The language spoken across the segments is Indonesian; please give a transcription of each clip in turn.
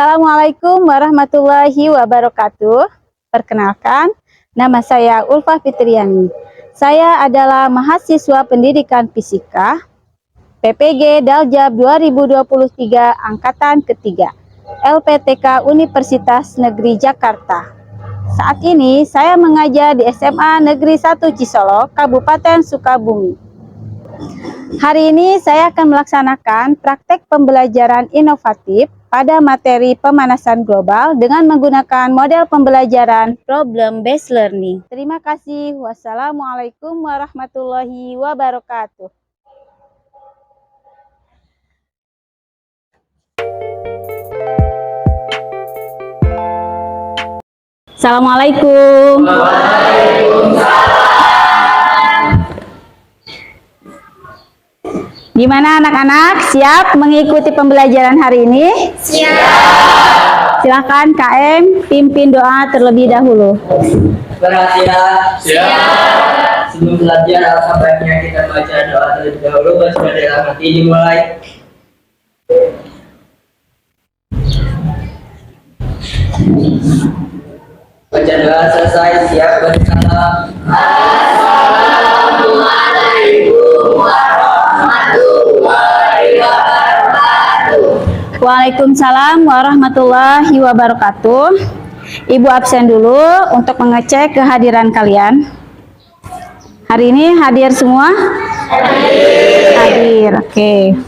Assalamualaikum warahmatullahi wabarakatuh. Perkenalkan, nama saya Ulfa Fitriani. Saya adalah mahasiswa pendidikan fisika PPG Daljab 2023 Angkatan ketiga LPTK Universitas Negeri Jakarta. Saat ini saya mengajar di SMA Negeri 1 Cisolok, Kabupaten Sukabumi. Hari ini saya akan melaksanakan praktek pembelajaran inovatif pada materi pemanasan global dengan menggunakan model pembelajaran problem based learning. Terima kasih. Wassalamualaikum warahmatullahi wabarakatuh. Assalamualaikum. Waalaikumsalam. Gimana anak-anak, siap mengikuti pembelajaran hari ini? Siap. Silakan KM pimpin doa terlebih dahulu. Perhatian. Siap. Sebelum belajar, sebaiknya kita baca doa terlebih dahulu supaya dalam hati dimulai. Baca doa selesai, siap bersalam. Assalamualaikum warahmatullahi wabarakatuh. Waalaikumsalam warahmatullahi wabarakatuh. Ibu absen dulu untuk mengecek kehadiran kalian. Hari ini hadir semua? Hadir, oke.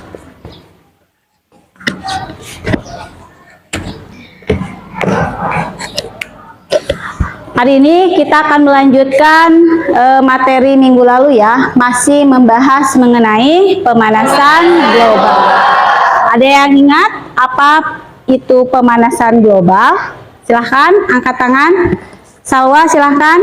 Hari ini kita akan melanjutkan materi minggu lalu ya, masih membahas mengenai pemanasan global. Ada yang ingat apa itu pemanasan global? Silahkan angkat tangan. Salwa silahkan.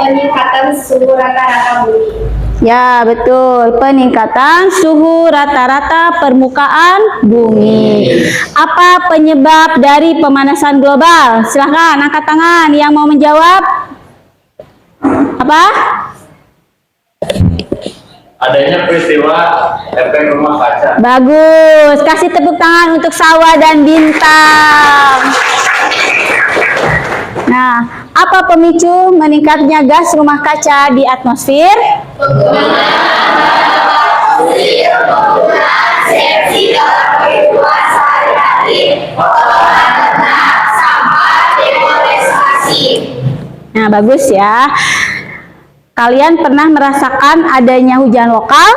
Peningkatan suhu rata-rata bumi. Ya betul, peningkatan suhu rata-rata permukaan bumi. Apa penyebab dari pemanasan global? Silahkan angkat tangan yang mau menjawab. Apa? Adanya peristiwa efek rumah kaca. Bagus, kasih tepuk tangan untuk Salwa dan Bintang. Nah, apa pemicu meningkatnya gas rumah kaca di atmosfer? Penggunaan CFC dalam kehidupan sehari-hari, kotoran ternak, sampah, deforestasi. Nah, bagus ya. Kalian pernah merasakan adanya hujan lokal?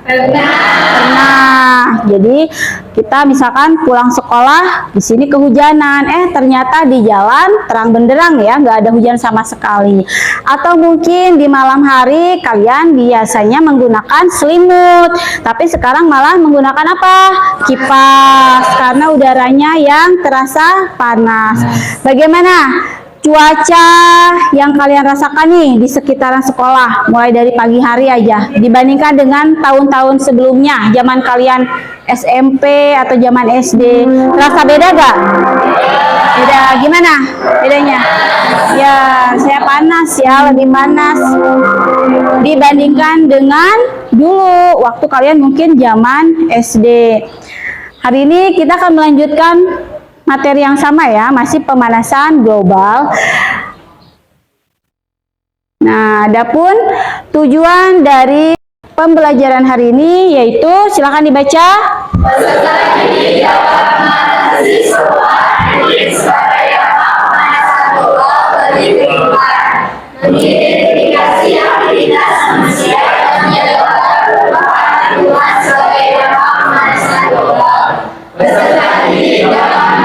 Pernah. Jadi kita misalkan pulang sekolah, di sini kehujanan, ternyata di jalan terang benderang ya, nggak ada hujan sama sekali. Atau mungkin di malam hari kalian biasanya menggunakan selimut, tapi sekarang malah menggunakan apa? Kipas, karena udaranya yang terasa panas. Bagaimana cuaca yang kalian rasakan nih di sekitaran sekolah mulai dari pagi hari aja dibandingkan dengan tahun-tahun sebelumnya, zaman kalian SMP atau zaman SD, rasa beda gak? Beda, gimana bedanya? Ya, saya panas ya, lebih panas dibandingkan dengan dulu waktu kalian mungkin zaman SD. Hari ini kita akan melanjutkan materi yang sama ya, masih pemanasan global. Nah, adapun tujuan dari pembelajaran hari ini yaitu, silakan dibaca. Peserta didik dapat mengatasi sebuah pemanasan global bagi lingkungan, mengidentifikasi aktivitas manusia yang menyebabkan perubahan lingkungan sebagai dampak pemanasan global. Peserta didik dapat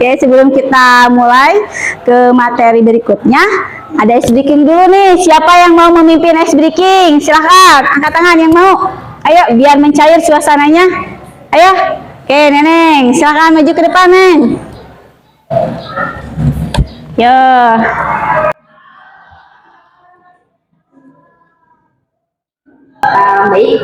Oke, sebelum kita mulai ke materi berikutnya, ada ice breaking dulu nih. Siapa yang mau memimpin ice breaking? Silahkan, angkat tangan yang mau. Ayo, biar mencair suasananya. Ayo, oke Neneng, silahkan maju ke depan, Neng. Yo. Baik,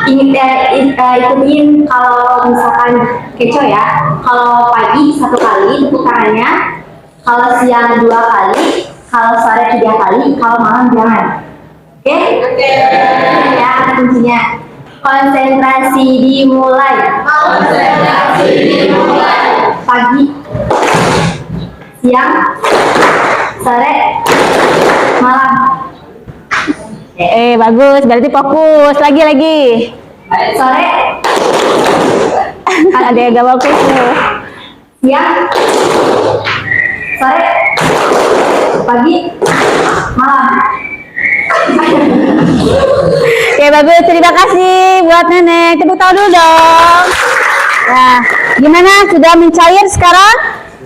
ikutin kalau misalkan keco ya. Kalau pagi 1 kali tepuk tangannya, kalau siang 2 kali, kalau sore 3 kali, kalau malam jangan. Oke. Ya, kuncinya. Konsentrasi dimulai. Pagi, siang, sore, malam. Bagus, berarti fokus. Lagi. Sore, Ada yang gak fokus nih. siang, sore, pagi, malam. Oke, bagus. Terima kasih buat Nenek. Tepuk tangan dulu dong. Nah, gimana? Sudah mencair sekarang?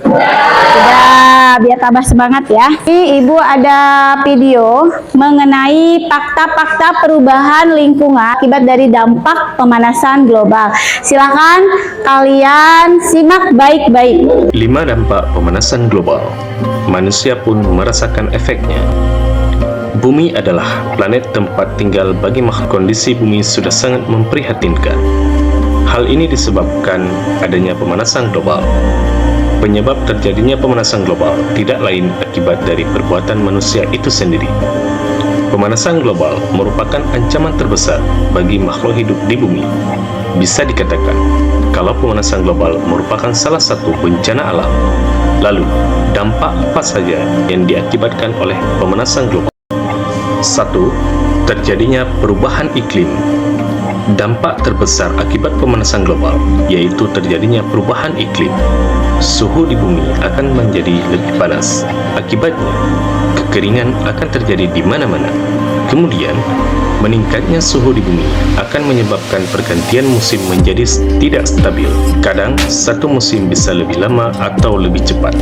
Sudah, biar tambah semangat ya. Ini Ibu ada video mengenai fakta-fakta perubahan lingkungan akibat dari dampak pemanasan global. Silahkan kalian simak baik-baik. 5 dampak pemanasan global. Manusia pun merasakan efeknya. Bumi adalah planet tempat tinggal bagi makhluk. Kondisi bumi sudah sangat memprihatinkan. Hal ini disebabkan adanya pemanasan global. Penyebab terjadinya pemanasan global tidak lain akibat dari perbuatan manusia itu sendiri. Pemanasan global merupakan ancaman terbesar bagi makhluk hidup di bumi. Bisa dikatakan, kalau pemanasan global merupakan salah satu bencana alam. Lalu, dampak apa saja yang diakibatkan oleh pemanasan global? 1. Terjadinya perubahan iklim. Dampak terbesar akibat pemanasan global yaitu terjadinya perubahan iklim. Suhu di bumi akan menjadi lebih panas. Akibatnya, kekeringan akan terjadi di mana-mana. Kemudian, meningkatnya suhu di bumi akan menyebabkan pergantian musim menjadi tidak stabil. Kadang, satu musim bisa lebih lama atau lebih cepat.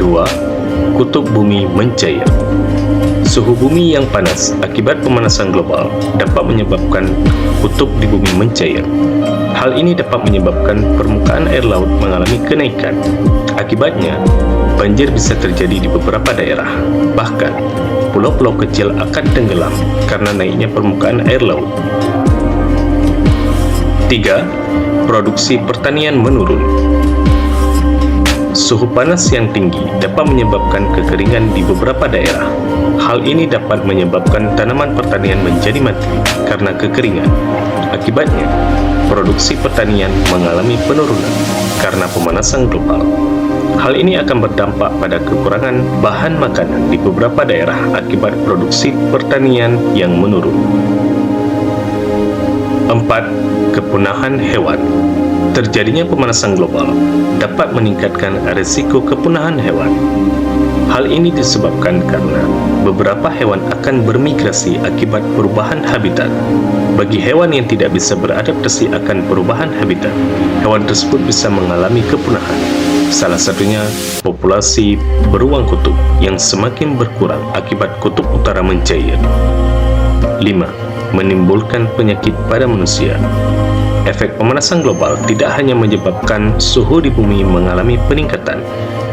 2. Kutub bumi mencair. Suhu bumi yang panas akibat pemanasan global dapat menyebabkan kutub di bumi mencair. Hal ini dapat menyebabkan permukaan air laut mengalami kenaikan. Akibatnya, banjir bisa terjadi di beberapa daerah. Bahkan, pulau-pulau kecil akan tenggelam karena naiknya permukaan air laut. 3. Produksi pertanian menurun. Suhu panas yang tinggi dapat menyebabkan kekeringan di beberapa daerah. Hal ini dapat menyebabkan tanaman pertanian menjadi mati karena kekeringan. Akibatnya, produksi pertanian mengalami penurunan karena pemanasan global. Hal ini akan berdampak pada kekurangan bahan makanan di beberapa daerah akibat produksi pertanian yang menurun. 4. Kepunahan hewan. Terjadinya pemanasan global dapat meningkatkan risiko kepunahan hewan. Hal ini disebabkan karena beberapa hewan akan bermigrasi akibat perubahan habitat. Bagi hewan yang tidak bisa beradaptasi akan perubahan habitat, hewan tersebut bisa mengalami kepunahan. Salah satunya populasi beruang kutub yang semakin berkurang akibat kutub utara mencair. 5. Menimbulkan penyakit pada manusia. Efek pemanasan global tidak hanya menyebabkan suhu di bumi mengalami peningkatan.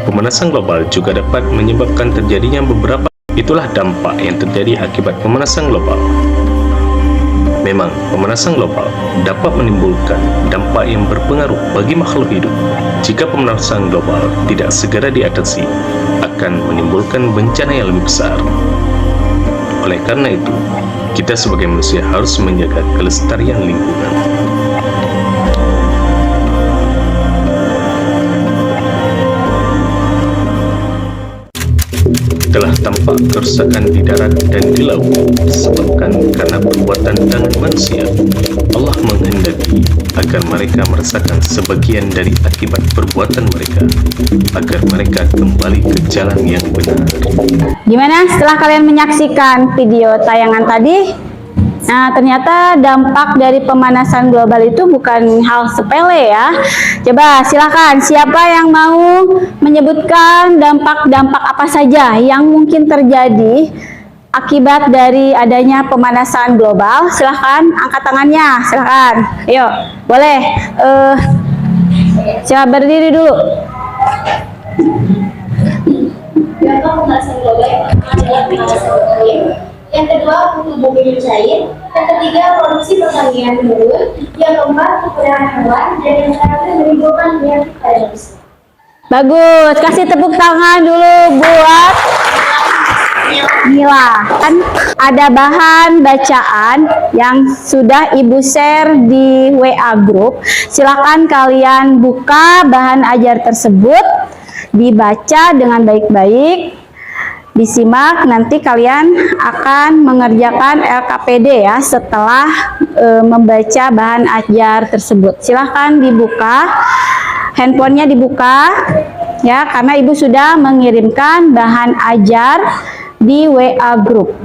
Pemanasan global juga dapat menyebabkan terjadinya beberapa. Itulah dampak yang terjadi akibat pemanasan global. Memang, pemanasan global dapat menimbulkan dampak yang berpengaruh bagi makhluk hidup. Jika pemanasan global tidak segera diatasi, akan menimbulkan bencana yang lebih besar. Oleh karena itu, kita sebagai manusia harus menjaga kelestarian lingkungan. Telah tampak kerusakan di darat dan di laut disebabkan karena perbuatan tangan manusia. Allah menghendaki agar mereka merasakan sebagian dari akibat perbuatan mereka, agar mereka kembali ke jalan yang benar. Gimana setelah kalian menyaksikan video tayangan tadi? Nah, ternyata dampak dari pemanasan global itu bukan hal sepele ya. Coba silakan, siapa yang mau menyebutkan dampak-dampak apa saja yang mungkin terjadi akibat dari adanya pemanasan global? Silahkan angkat tangannya, silahkan. Ayo, boleh. Siapa berdiri dulu? Dampak pemanasan global yang pertama adalah pemanasan iklim. Yang kedua, kutub bumi mencair. Yang ketiga, produksi pertanian menurun. Yang keempat, kekurangan hewan. Dan yang terakhir, menimbulkan penyakit pada manusia. Bagus, kasih tepuk tangan dulu buat Inilah kan ada bahan bacaan yang sudah Ibu share di WA group. Silakan kalian buka bahan ajar tersebut, dibaca dengan baik-baik, disimak. Nanti kalian akan mengerjakan LKPD ya setelah membaca bahan ajar tersebut. Silakan dibuka, handphonenya dibuka ya, karena Ibu sudah mengirimkan bahan ajar di WA group.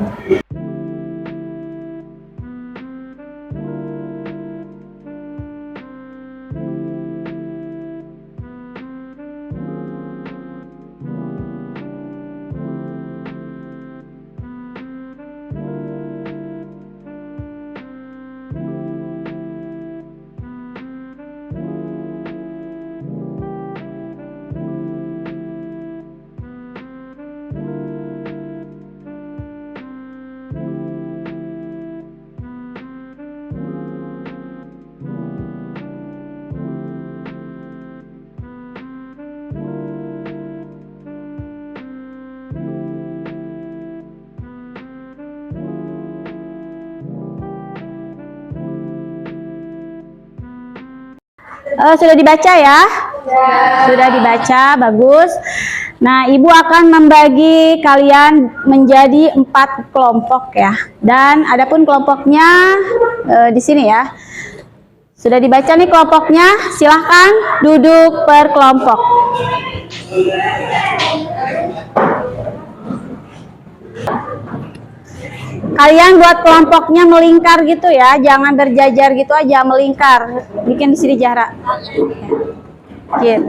Sudah dibaca ya? Sudah dibaca, bagus. Nah, Ibu akan membagi kalian menjadi 4 kelompok ya. Dan adapun kelompoknya di sini ya. Sudah dibaca nih kelompoknya, silahkan duduk per kelompok. Kalian buat kelompoknya melingkar gitu ya, jangan berjajar gitu aja, melingkar. Bikin di sini jarak. Gitu.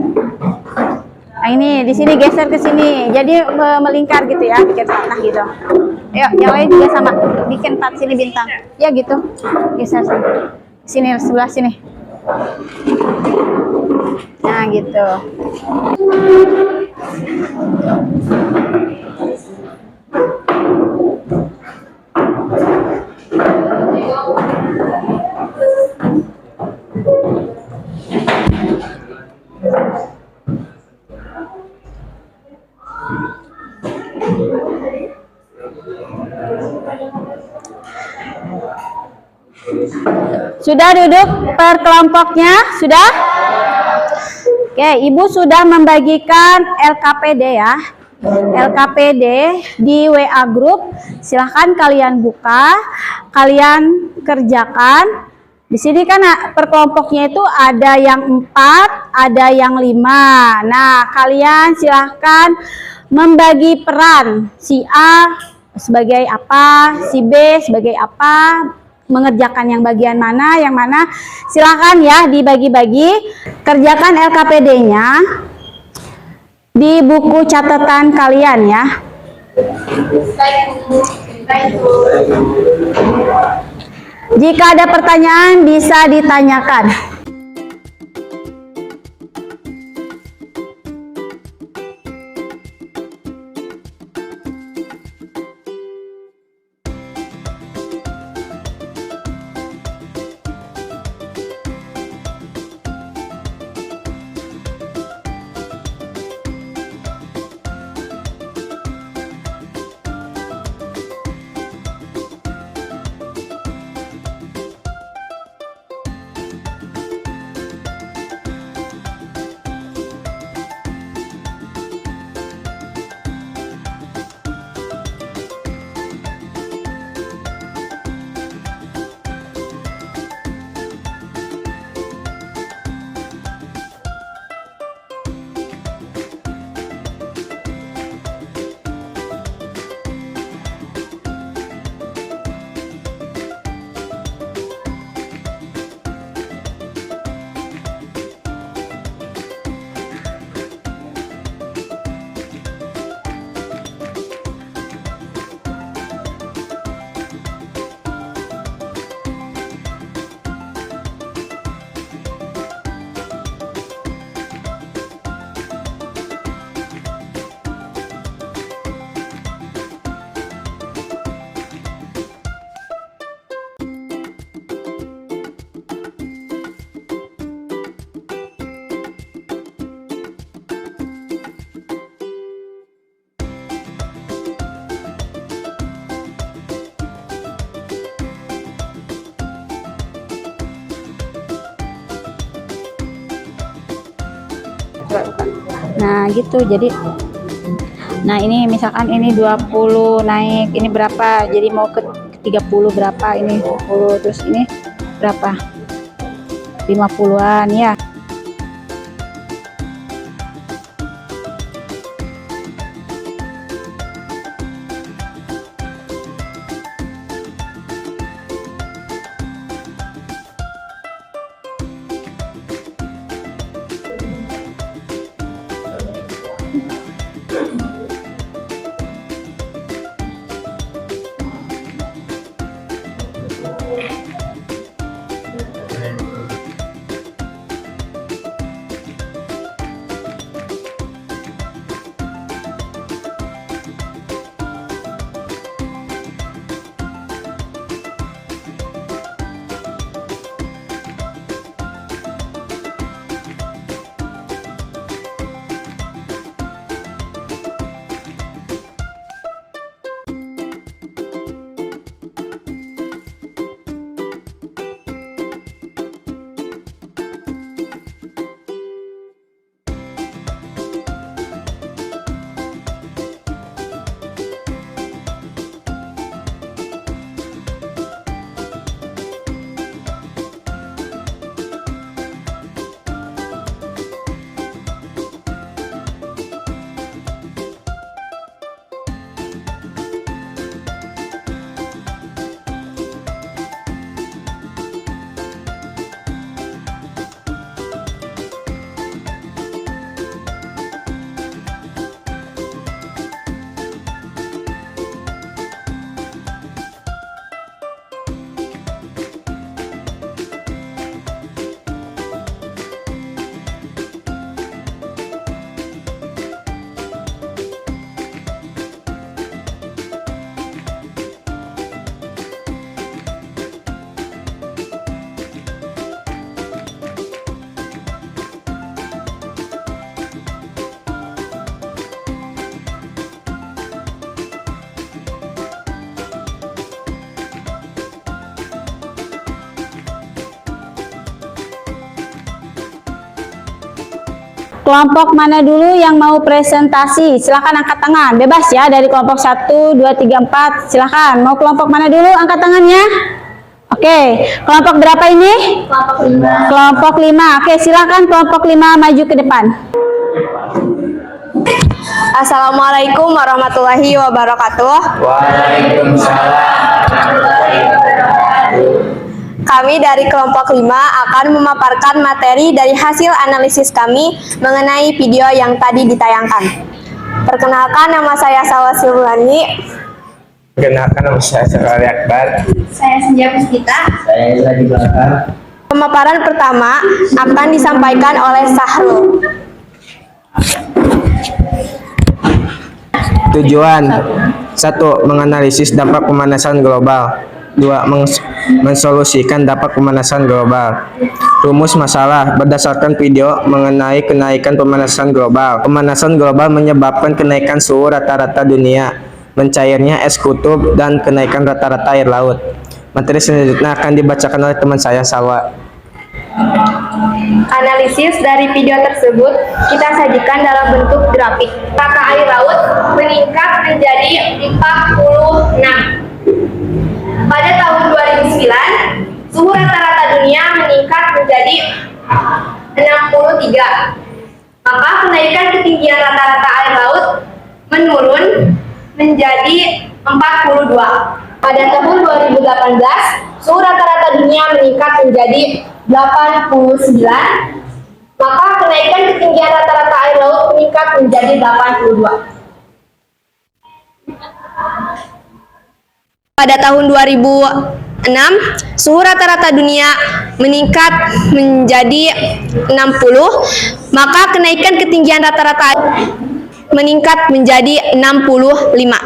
Nah ini di sini geser ke sini, jadi melingkar gitu ya, bikin patah gitu. Yuk, yang lain juga sama, bikin 4 sini bintang. Ya gitu, geser sini. Sini sebelah sini. Nah gitu. Sudah duduk per kelompoknya? Sudah? Oke, Ibu sudah membagikan LKPD ya. LKPD di WA group. Silahkan kalian buka, kalian kerjakan. Di sini kan per kelompoknya itu ada yang 4, ada yang 5. Nah, kalian silahkan membagi peran. Si A sebagai apa, si B sebagai apa, mengerjakan yang bagian mana, yang mana. Silahkan ya dibagi-bagi. Kerjakan LKPD-nya di buku catatan kalian ya. Jika ada pertanyaan bisa ditanyakan. Nah, gitu. Jadi nah, ini misalkan ini 20 naik, ini berapa? Jadi mau ke 30 berapa? Ini 10, terus ini berapa? 50-an ya. Kelompok mana dulu yang mau presentasi? Silakan angkat tangan, bebas ya, dari kelompok 1, 2, 3, 4. Silakan. Mau kelompok mana dulu? Angkat tangannya. Oke, kelompok berapa ini? Kelompok 5. Kelompok 5. Oke, silakan kelompok 5 maju ke depan. Assalamualaikum warahmatullahi wabarakatuh. Kami dari kelompok 5 akan memaparkan materi dari hasil analisis kami mengenai video yang tadi ditayangkan. Perkenalkan, nama saya Salwa Silvani. Perkenalkan, nama saya Sekali Akbar. Saya Senja Puspita. Saya lagi belakang. Pemaparan pertama akan disampaikan oleh Sahrul. Tujuan 1. Menganalisis dampak pemanasan global. 2. Mensolusikan dampak pemanasan global. Rumus masalah berdasarkan video mengenai kenaikan pemanasan global. Pemanasan global menyebabkan kenaikan suhu rata-rata dunia, mencairnya es kutub, dan kenaikan rata-rata air laut. Materi selanjutnya akan dibacakan oleh teman saya, Salwa. Analisis dari video tersebut kita sajikan dalam bentuk grafik. Rata air laut meningkat menjadi 46. Pada tahun 2009, suhu rata-rata dunia meningkat menjadi 63. Maka kenaikan ketinggian rata-rata air laut menurun menjadi 42. Pada tahun 2018, suhu rata-rata dunia meningkat menjadi 89. Maka kenaikan ketinggian rata-rata air laut meningkat menjadi 82. Pada tahun 2006, suhu rata-rata dunia meningkat menjadi 60, maka kenaikan ketinggian rata-rata meningkat menjadi 65.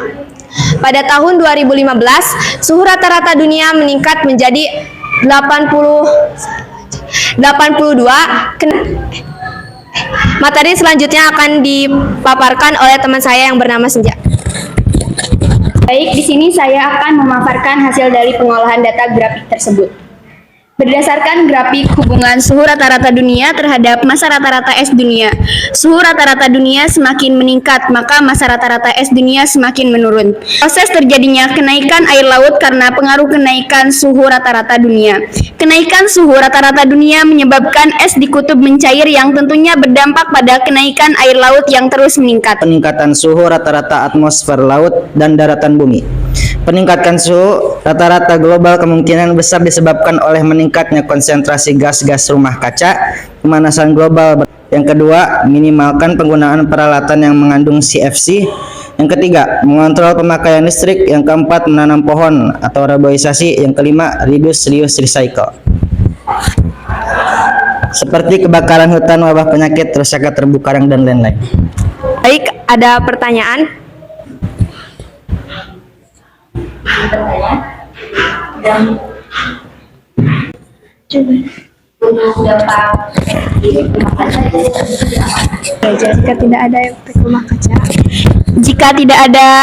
Pada tahun 2015, suhu rata-rata dunia meningkat menjadi 82. Materi selanjutnya akan dipaparkan oleh teman saya yang bernama Senja. Baik, di sini saya akan memaparkan hasil dari pengolahan data grafik tersebut. Berdasarkan grafik hubungan suhu rata-rata dunia terhadap masa rata-rata es dunia, suhu rata-rata dunia semakin meningkat, maka masa rata-rata es dunia semakin menurun. Proses terjadinya kenaikan air laut karena pengaruh kenaikan suhu rata-rata dunia. Kenaikan suhu rata-rata dunia menyebabkan es di kutub mencair yang tentunya berdampak pada kenaikan air laut yang terus meningkat. Peningkatan suhu rata-rata atmosfer laut dan daratan bumi. Peningkatan suhu rata-rata global kemungkinan besar disebabkan oleh meningkatnya konsentrasi gas-gas rumah kaca, pemanasan global. Yang kedua, minimalkan penggunaan peralatan yang mengandung CFC. Yang ketiga, mengontrol pemakaian listrik. Yang keempat, menanam pohon atau reboisasi. Yang kelima, reduce, reuse, recycle. Seperti kebakaran hutan, wabah penyakit, kerusakan terumbu karang, dan lain-lain. Baik, ada pertanyaan? Jika tidak ada efek rumah kaca. Jika tidak ada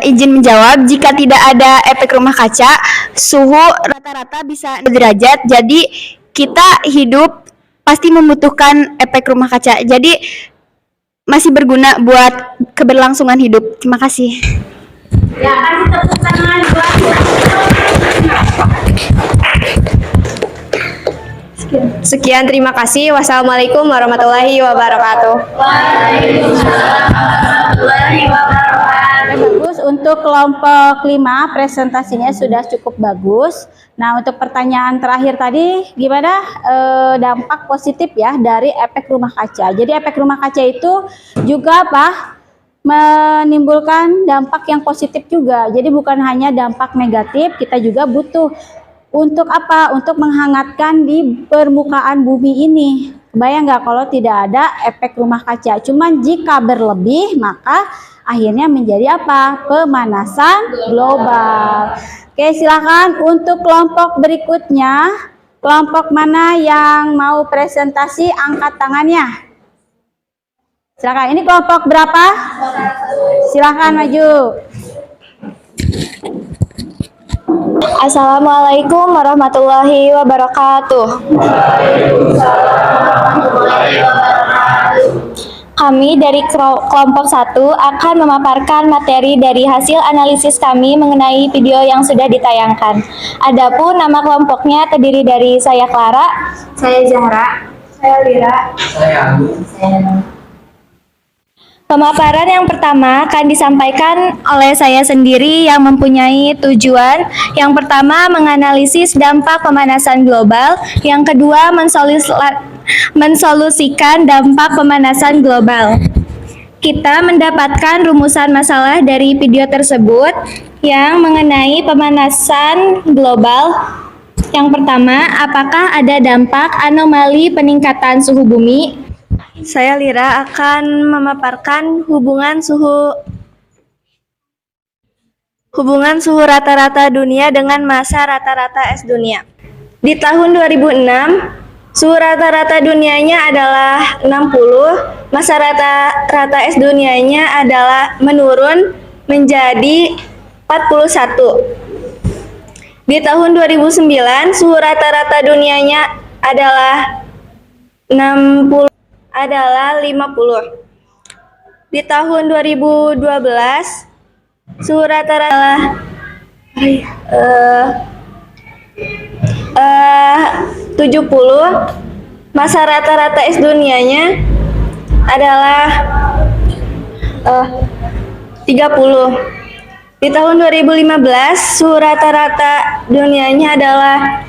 izin menjawab, jika tidak ada efek rumah kaca, suhu rata-rata bisa derajat. Jadi kita hidup pasti membutuhkan efek rumah kaca. Jadi masih berguna buat keberlangsungan hidup. Terima kasih. Ya, kasih tepuk tangan buat Sekian, terima kasih. Wassalamualaikum warahmatullahi wabarakatuh. Bagus, untuk kelompok 5 presentasinya sudah cukup bagus. Nah, untuk pertanyaan terakhir tadi, gimana dampak positif ya dari efek rumah kaca? Jadi efek rumah kaca itu juga apa? Menimbulkan dampak yang positif juga. Jadi bukan hanya dampak negatif, kita juga butuh untuk apa? Untuk menghangatkan di permukaan bumi ini. Kebayang nggak kalau tidak ada efek rumah kaca? Cuman jika berlebih, maka akhirnya menjadi apa? Pemanasan global. Oke, silakan untuk kelompok berikutnya. Kelompok mana yang mau presentasi? Angkat tangannya. Silakan. Ini kelompok berapa? Silakan maju. Assalamualaikum warahmatullahi wabarakatuh. Kami dari kelompok 1 akan memaparkan materi dari hasil analisis kami mengenai video yang sudah ditayangkan. Adapun nama kelompoknya terdiri dari saya Clara, saya Zahra, saya Lira, Saya Agung. Pemaparan yang pertama akan disampaikan oleh saya sendiri yang mempunyai tujuan. Yang pertama, menganalisis dampak pemanasan global. Yang kedua, mensolusikan dampak pemanasan global. Kita mendapatkan rumusan masalah dari video tersebut yang mengenai pemanasan global. Yang pertama, apakah ada dampak anomali peningkatan suhu bumi? Saya Lira akan memaparkan hubungan suhu rata-rata dunia dengan masa rata-rata es dunia. Di tahun 2006, suhu rata-rata dunianya adalah 60, masa rata-rata es dunianya adalah menurun menjadi 41. Di tahun 2009, suhu rata-rata dunianya adalah 50. Adalah 50. Di tahun 2012 suhu rata-rata 70, masa rata-rata es dunianya adalah 30. Di tahun 2015 suhu rata-rata dunianya adalah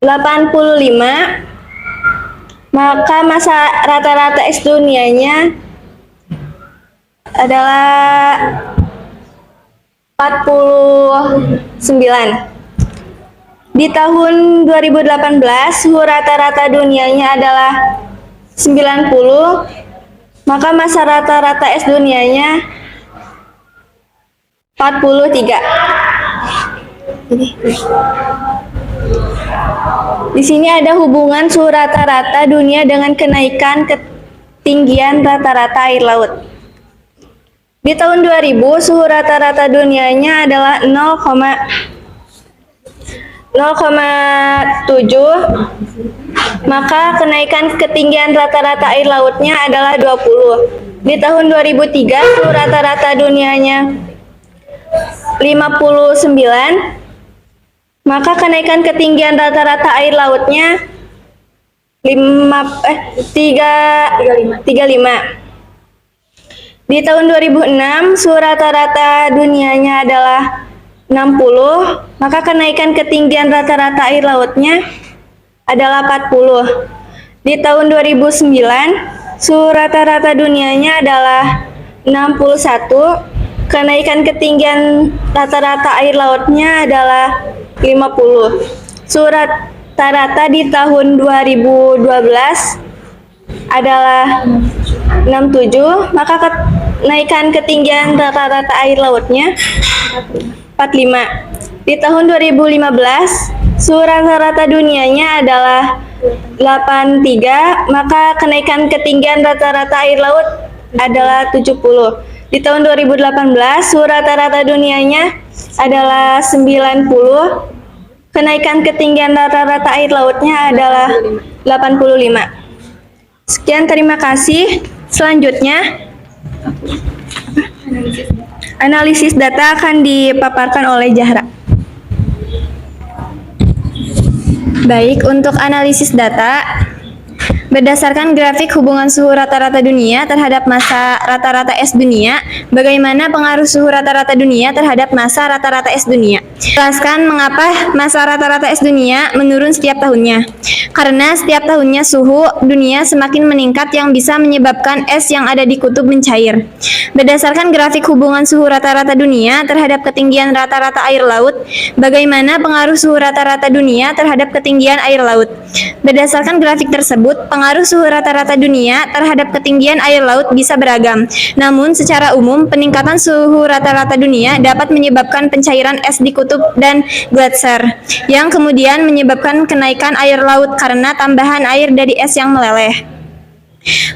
85, maka masa rata-rata es dunianya adalah 49. Di tahun 2018 suhu rata-rata dunianya adalah 90, maka masa rata-rata es dunianya 43. Di sini ada hubungan suhu rata-rata dunia dengan kenaikan ketinggian rata-rata air laut. Di tahun 2000 suhu rata-rata dunianya adalah 0,0 0,7, maka kenaikan ketinggian rata-rata air lautnya adalah 20. Di tahun 2003 suhu rata-rata dunianya 59, maka kenaikan ketinggian rata-rata air lautnya 35. Di tahun 2006 suhu rata-rata dunianya adalah 60, maka kenaikan ketinggian rata-rata air lautnya adalah 40. Di tahun 2009 suhu rata-rata dunianya adalah 61, kenaikan ketinggian rata-rata air lautnya adalah 50. Suhu rata-rata di tahun 2012 adalah 67, maka kenaikan ketinggian rata-rata air lautnya 45. Di tahun 2015 suhu rata-rata dunianya adalah 83, maka kenaikan ketinggian rata-rata air laut adalah 70. Di tahun 2018 suhu rata-rata dunianya adalah 90, kenaikan ketinggian rata-rata air lautnya adalah 85. Sekian, terima kasih. Selanjutnya analisis data akan dipaparkan oleh Zahra. Baik, untuk analisis data, berdasarkan grafik hubungan suhu rata-rata dunia terhadap massa rata-rata es dunia, bagaimana pengaruh suhu rata-rata dunia terhadap massa rata-rata es dunia? Jelaskan mengapa massa rata-rata es dunia menurun setiap tahunnya. Karena setiap tahunnya suhu dunia semakin meningkat yang bisa menyebabkan es yang ada di kutub mencair. Berdasarkan grafik hubungan suhu rata-rata dunia terhadap ketinggian rata-rata air laut, bagaimana pengaruh suhu rata-rata dunia terhadap ketinggian air laut? Berdasarkan grafik tersebut, pengaruh suhu rata-rata dunia terhadap ketinggian air laut bisa beragam. Namun, secara umum, peningkatan suhu rata-rata dunia dapat menyebabkan pencairan es di kutub dan gletser, yang kemudian menyebabkan kenaikan air laut karena tambahan air dari es yang meleleh.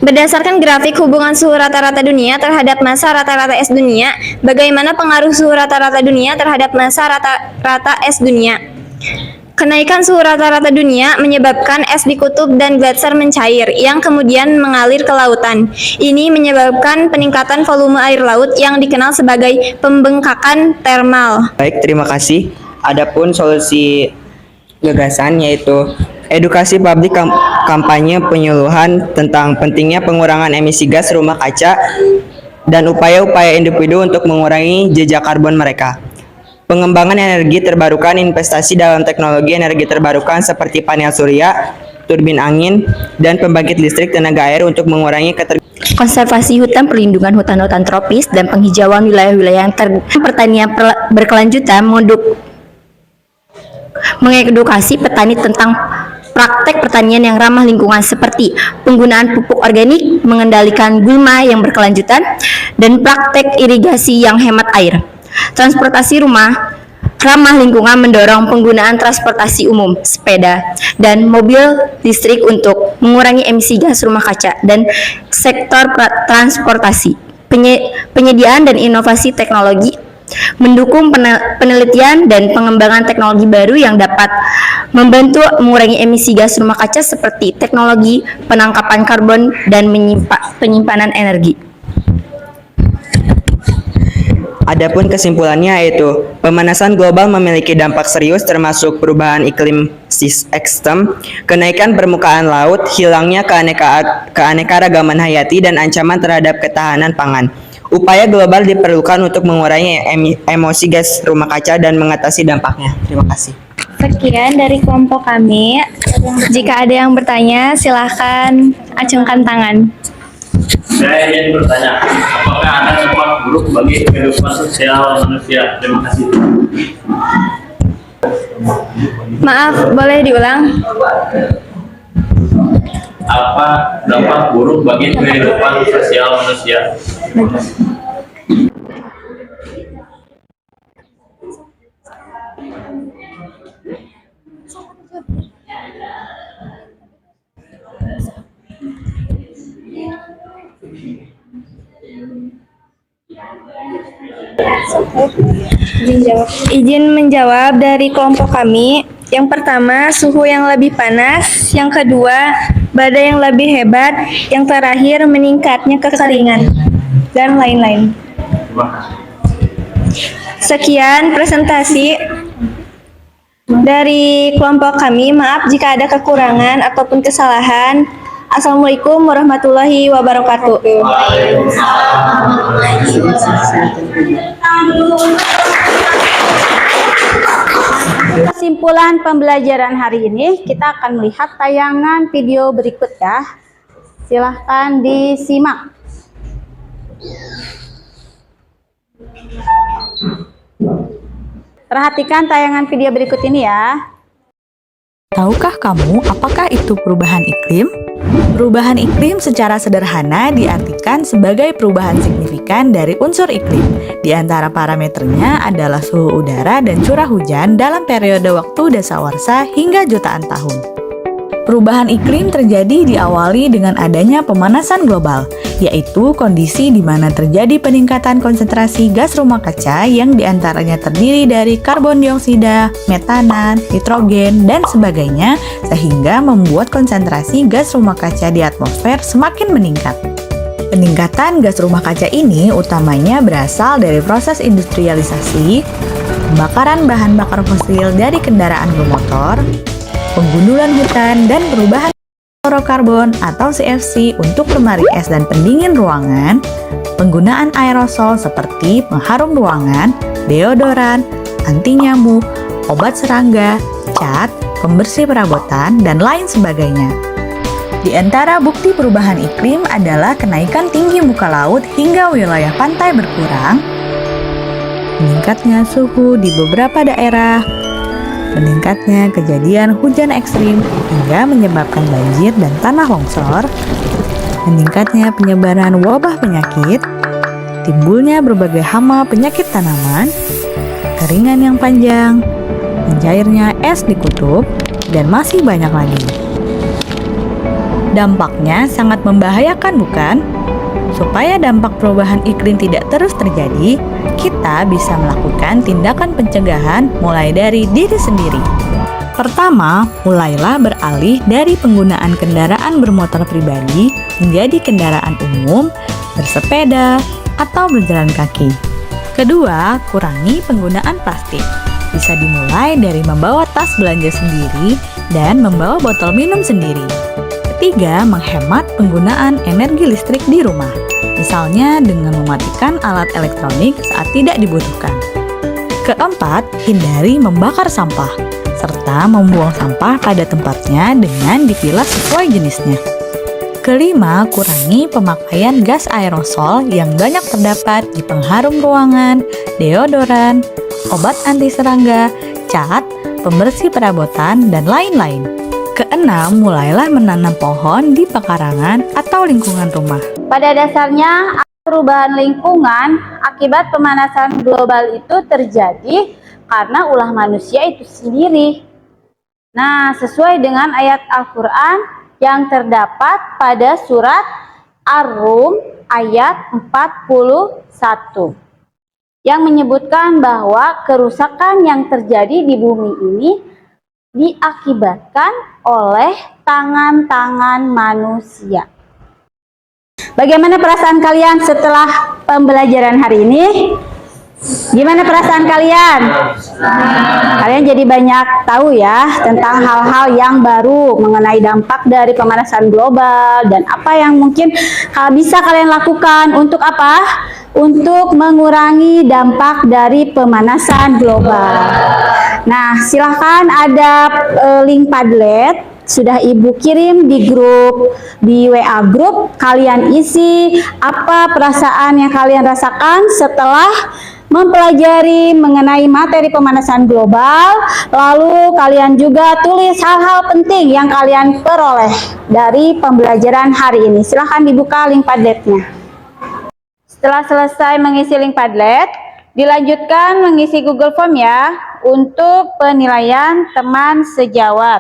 Berdasarkan grafik hubungan suhu rata-rata dunia terhadap massa rata-rata es dunia, bagaimana pengaruh suhu rata-rata dunia terhadap massa rata-rata es dunia? Kenaikan suhu rata-rata dunia menyebabkan es di kutub dan gletser mencair, yang kemudian mengalir ke lautan. Ini menyebabkan peningkatan volume air laut yang dikenal sebagai pembengkakan termal. Baik, terima kasih. Adapun solusi gagasan yaitu edukasi publik kampanye penyuluhan tentang pentingnya pengurangan emisi gas rumah kaca dan upaya-upaya individu untuk mengurangi jejak karbon mereka. Pengembangan energi terbarukan, investasi dalam teknologi energi terbarukan seperti panel surya, turbin angin, dan pembangkit listrik tenaga air untuk mengurangi konservasi hutan, perlindungan hutan-hutan tropis, dan penghijauan wilayah-wilayah yang pertanian berkelanjutan mengedukasi petani tentang praktek pertanian yang ramah lingkungan seperti penggunaan pupuk organik, mengendalikan gulma yang berkelanjutan, dan praktek irigasi yang hemat air. Transportasi rumah ramah lingkungan mendorong penggunaan transportasi umum, sepeda, dan mobil listrik untuk mengurangi emisi gas rumah kaca dan sektor transportasi. Penyediaan dan inovasi teknologi mendukung penelitian dan pengembangan teknologi baru yang dapat membantu mengurangi emisi gas rumah kaca seperti teknologi penangkapan karbon dan penyimpanan energi. Adapun kesimpulannya yaitu pemanasan global memiliki dampak serius termasuk perubahan iklim ekstrem, kenaikan permukaan laut, hilangnya keanekaragaman hayati, dan ancaman terhadap ketahanan pangan. Upaya global diperlukan untuk mengurangi emisi gas rumah kaca dan mengatasi dampaknya. Terima kasih. Sekian dari kelompok kami. Jika ada yang bertanya, silahkan acungkan tangan. Saya ingin bertanya, apakah ada dampak buruk bagi kehidupan sosial manusia? Terima kasih. Maaf, boleh diulang? Apa dampak buruk bagi kehidupan sosial manusia? Izin menjawab dari kelompok kami. Yang pertama, suhu yang lebih panas. Yang kedua, badai yang lebih hebat. Yang terakhir, meningkatnya kekeringan. Dan lain-lain. Sekian presentasi dari kelompok kami. Maaf jika ada kekurangan ataupun kesalahan. Assalamualaikum warahmatullahi wabarakatuh. Kesimpulan pembelajaran hari ini, kita akan melihat tayangan video berikut ya. Silahkan disimak. Perhatikan tayangan video berikut ini ya. Tahukah kamu apakah itu perubahan iklim? Perubahan iklim secara sederhana diartikan sebagai perubahan signifikan dari unsur iklim. Di antara parameternya adalah suhu udara dan curah hujan dalam periode waktu dasawarsa hingga jutaan tahun. Perubahan iklim terjadi diawali dengan adanya pemanasan global, yaitu kondisi di mana terjadi peningkatan konsentrasi gas rumah kaca yang diantaranya terdiri dari karbon dioksida, metana, nitrogen, dan sebagainya, sehingga membuat konsentrasi gas rumah kaca di atmosfer semakin meningkat. Peningkatan gas rumah kaca ini utamanya berasal dari proses industrialisasi, pembakaran bahan bakar fosil dari kendaraan bermotor, penggundulan hutan, dan perubahan fluorokarbon atau CFC untuk lemari es dan pendingin ruangan, penggunaan aerosol seperti pengharum ruangan, deodoran, anti nyamuk, obat serangga, cat, pembersih perabotan, dan lain sebagainya. Di antara bukti perubahan iklim adalah kenaikan tinggi muka laut hingga wilayah pantai berkurang, meningkatnya suhu di beberapa daerah, meningkatnya kejadian hujan ekstrim hingga menyebabkan banjir dan tanah longsor, meningkatnya penyebaran wabah penyakit, timbulnya berbagai hama penyakit tanaman, keringan yang panjang, mencairnya es di kutub, dan masih banyak lagi. Dampaknya sangat membahayakan, bukan? Supaya dampak perubahan iklim tidak terus terjadi, kita bisa melakukan tindakan pencegahan mulai dari diri sendiri. Pertama, mulailah beralih dari penggunaan kendaraan bermotor pribadi menjadi kendaraan umum, bersepeda, atau berjalan kaki. Kedua, kurangi penggunaan plastik. Bisa dimulai dari membawa tas belanja sendiri dan membawa botol minum sendiri. Ketiga, menghemat penggunaan energi listrik di rumah, misalnya dengan mematikan alat elektronik saat tidak dibutuhkan. Keempat, hindari membakar sampah, serta membuang sampah pada tempatnya dengan dipilah sesuai jenisnya. Kelima, kurangi pemakaian gas aerosol yang banyak terdapat di pengharum ruangan, deodoran, obat anti serangga, cat, pembersih perabotan, dan lain-lain. Keenam, mulailah menanam pohon di pekarangan atau lingkungan rumah. Pada dasarnya, perubahan lingkungan akibat pemanasan global itu terjadi karena ulah manusia itu sendiri. Nah, sesuai dengan ayat Al-Quran yang terdapat pada surat Ar-Rum ayat 41 yang menyebutkan bahwa kerusakan yang terjadi di bumi ini diakibatkan oleh tangan-tangan manusia. Bagaimana perasaan kalian setelah pembelajaran hari ini? Gimana perasaan kalian? Kalian jadi banyak tahu ya tentang hal-hal yang baru mengenai dampak dari pemanasan global dan apa yang mungkin bisa kalian lakukan untuk apa? Untuk mengurangi dampak dari pemanasan global. Nah, silahkan ada link Padlet sudah Ibu kirim di grup, di WA grup. Kalian isi apa perasaan yang kalian rasakan setelah mempelajari mengenai materi pemanasan global. Lalu kalian juga tulis hal-hal penting yang kalian peroleh dari pembelajaran hari ini. Silahkan dibuka link Padletnya. Setelah selesai mengisi link Padlet, dilanjutkan mengisi Google Form ya untuk penilaian teman sejawat.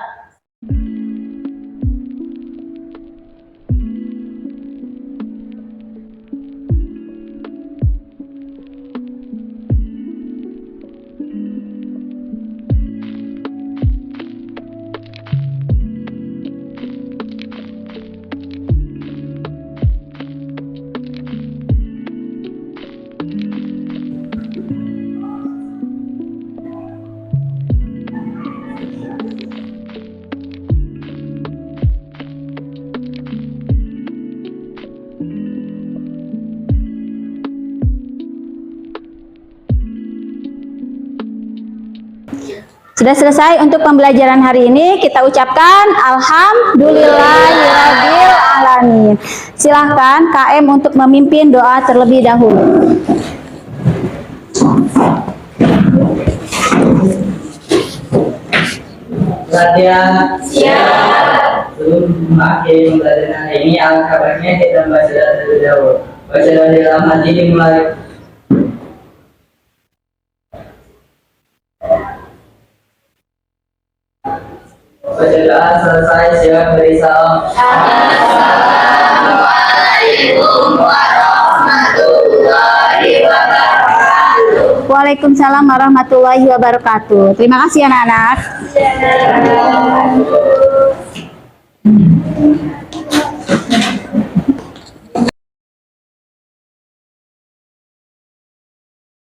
Sudah selesai untuk pembelajaran hari ini. Kita ucapkan Alhamdulillahirabbil alamin. Silahkan KM untuk memimpin doa terlebih dahulu. Latihan siap. Sebelum akhir pembelajaran hari ini, alangkah baiknya kita membaca terlebih dahulu. Baca dari dalam hati dimulai. Baca doa selesai, siap beri salam. Assalamualaikum warahmatullahi wabarakatuh. Waalaikumsalam warahmatullahi wabarakatuh. Terima kasih anak-anak. Ya.